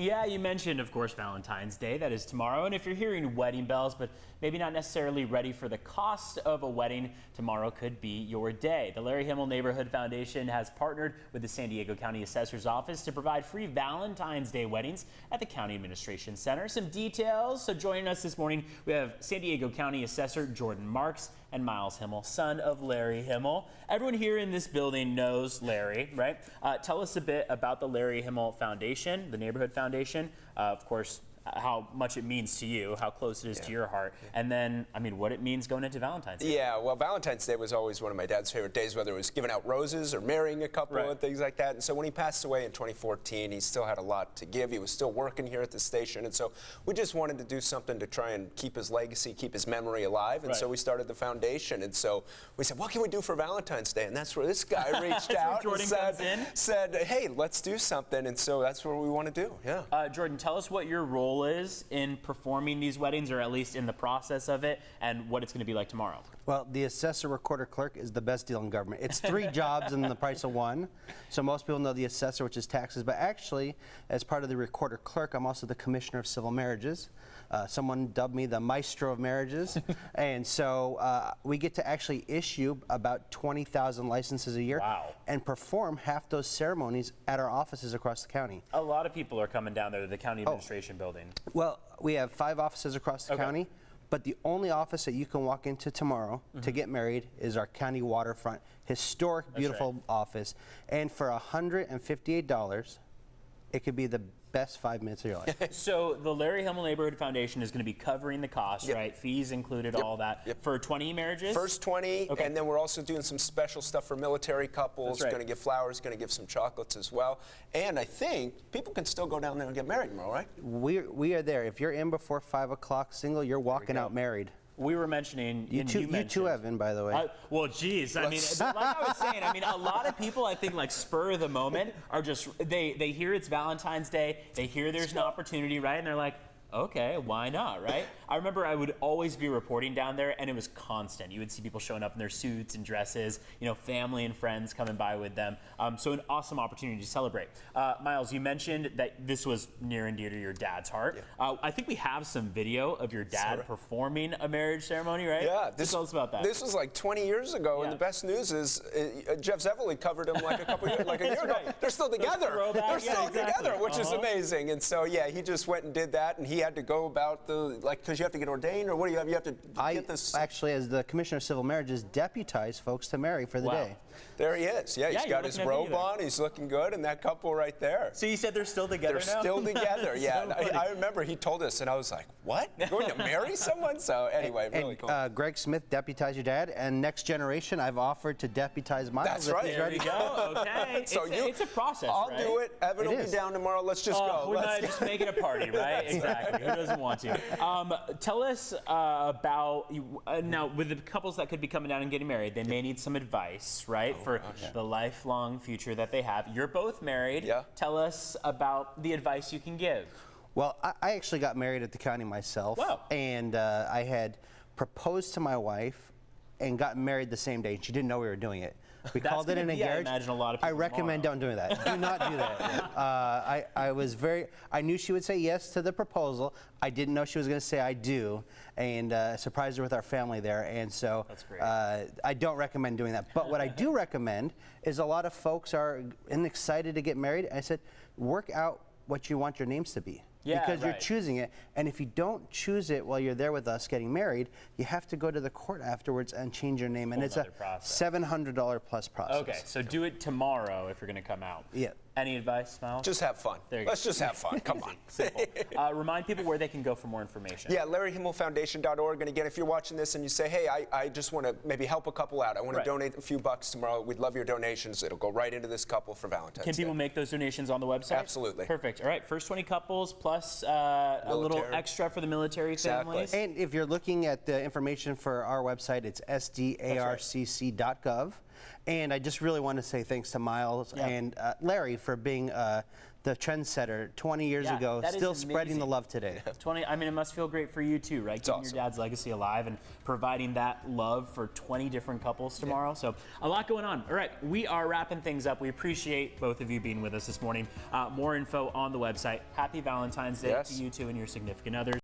Yeah, you mentioned, of course, Valentine's Day. That is tomorrow. And if you're hearing wedding bells, but maybe not necessarily ready for the cost of a wedding, tomorrow could be your day. The Larry Himmel Neighborhood Foundation has partnered with the San Diego County Assessor's Office to provide free Valentine's Day weddings at the County Administration Center. Some details. So joining us this morning, we have San Diego County Assessor Jordan Marks and Miles Himmel, son of Larry Himmel. Everyone here in this building knows Larry, right? Tell us a bit about the Larry Himmel Foundation, the Neighborhood Foundation. Of course, how much it means to you, how close it is to your heart, and then, I mean, what it means going into Valentine's Day. Yeah, well, Valentine's Day was always one of my dad's favorite days, whether it was giving out roses or marrying a couple and things like that. And so when he passed away in 2014, he still had a lot to give. He was still working here at the station, and so we just wanted to do something to try and keep his legacy, keep his memory alive, and so we started the foundation. And so we said, what can we do for Valentine's Day? And that's where this guy reached out and said, hey, let's do something. And so that's what we want to do, Jordan, tell us what your role is in performing these weddings, or at least in the process of it, and what it's going to be like tomorrow. Well, the assessor recorder clerk is the best deal in government. It's 3 jobs in the price of 1. So most people know the assessor, which is taxes, but actually, as part of the recorder clerk, I'm also the commissioner of civil marriages. Someone dubbed me the maestro of marriages. And so we get to actually issue about 20,000 licenses a year and perform half those ceremonies at our offices across the county. A lot of people are coming down there to the county administration building. Well, we have 5 offices across the county, but the only office that you can walk into tomorrow to get married is our county waterfront, historic, beautiful office. And for $158, it could be the best 5 minutes of your life. So the Larry Himmel Neighborhood Foundation is going to be covering the cost, right? Fees included, all that. For 20 marriages? First 20, and then we're also doing some special stuff for military couples. Going to give flowers, going to give some chocolates as well. And I think people can still go down there and get married tomorrow, right? We are there. If you're in before 5 o'clock single, you're walking out married. We were mentioning, you too, Evan, by the way. Well, geez, I mean, like I was saying, I mean, a lot of people, I think, like spur of the moment, are just, they hear it's Valentine's Day, they hear there's an opportunity, right? And they're like, okay, why not, right? I remember I would always be reporting down there, and it was constant. You would see people showing up in their suits and dresses, you know, family and friends coming by with them. So an awesome opportunity to celebrate. Miles, you mentioned that this was near and dear to your dad's heart. I think we have some video of your dad performing a marriage ceremony, right? Yeah. Tell us about that. This was like 20 years ago, and the best news is Jeff Zeppeli covered him like a year ago. They're still together. They're still together, which is amazing. And so, yeah, he just went and did that, and he had to go about because you have to get ordained, or what do you have? You have to get this. Actually, as the Commissioner of Civil Marriages, deputize folks to marry for the day. There he is. Yeah, he's got his robe on. He's looking good, and that couple right there. So you said they're still together now? They're still together, yeah. I remember he told us, and I was like, what? You're going to marry someone? So anyway, really cool. Greg Smith, deputize your dad, and next generation, I've offered to deputize Miles. That's right. There you go. Okay. So it's a process, I'll do it. Evan will be down tomorrow. Let's just go. We're not just making a party, right? Exactly. Who doesn't want to? Tell us about, now with the couples that could be coming down and getting married, they may need some advice, right? For the lifelong future that they have. You're both married. Yeah. Tell us about the advice you can give. Well, I actually got married at the county myself. Wow. And I had proposed to my wife and got married the same day. She didn't know we were doing it. We called it an engagement. I imagine a lot of people I recommend don't doing that. Do not do that. I knew she would say yes to the proposal. I didn't know she was going to say I do, and surprised her with our family there. And so that's great. I don't recommend doing that. But what I do recommend is a lot of folks are excited to get married. I said, work out what you want your names to be. Yeah, because you're choosing it, and if you don't choose it while you're there with us getting married, you have to go to the court afterwards and change your name, and it's a $700 plus process. Okay, so do it tomorrow if you're going to come out. Yeah. Any advice, Miles? Just have fun. Let's just have fun. Come on. Simple. Remind people where they can go for more information. Yeah, LarryHimmelFoundation.org. And again, if you're watching this and you say, hey, I just want to maybe help a couple out. I want to donate a few bucks tomorrow. We'd love your donations. It'll go right into this couple for Valentine's Day. Can people make those donations on the website? Absolutely. Perfect. All right, first 20 couples plus a little extra for the military families. And if you're looking at the information for our website, it's sdarcc.gov. And I just really want to say thanks to Miles and Larry for being the trendsetter 20 years Yeah, ago, that is still spreading the amazing. love today. 20, I mean, it must feel great for you too, right? Keeping awesome. your dad's legacy alive and providing that love for 20 different couples tomorrow. So a lot going on. All right, we are wrapping things up. We appreciate both of you being with us this morning. More info on the website. Happy Valentine's Day Yes. to you two and your significant others.